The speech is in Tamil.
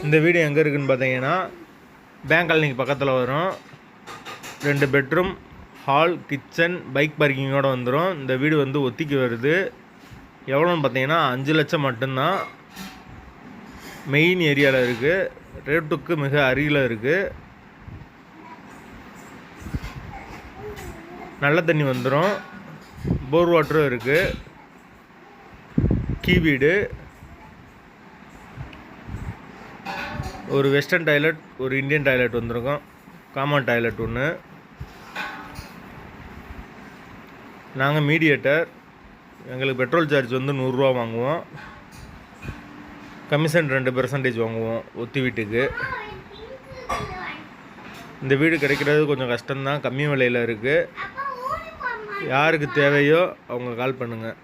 இந்த வீடு எங்கே இருக்குதுன்னு பார்த்தீங்கன்னா பேங்க் காலனிக்கு பக்கத்தில் வரும். 2 பெட்ரூம், ஹால், கிச்சன், பைக் பார்க்கிங்கோடு வந்துடும். இந்த வீடு வந்து ஒத்திக்கு வருது. எவ்வளோன்னு பார்த்தீங்கன்னா 5 லட்சம் மட்டும்தான். மெயின் ஏரியாவில் இருக்குது. ரேட்டுக்கு மிக அருகில் இருக்குது. நல்ல தண்ணி வந்துடும். போர் வாட்டரும் இருக்குது. கீ வீடு. ஒரு வெஸ்டர்ன் டாய்லெட், ஒரு இந்தியன் டாய்லெட் வந்துருக்கும். காமன் டாய்லெட் ஒன்று. நாங்கள் மீடியேட்டர். எங்களுக்கு பெட்ரோல் சார்ஜ் வந்து 100 ரூபா வாங்குவோம். கமிஷன் 2% வாங்குவோம் ஒத்தி வீட்டுக்கு. இந்த வீடு கிடைக்கிறது கொஞ்சம் கஷ்டம்தான். கம்மி விலையில் இருக்குது. யாருக்கு தேவையோ அவங்க கால் பண்ணுங்கள்.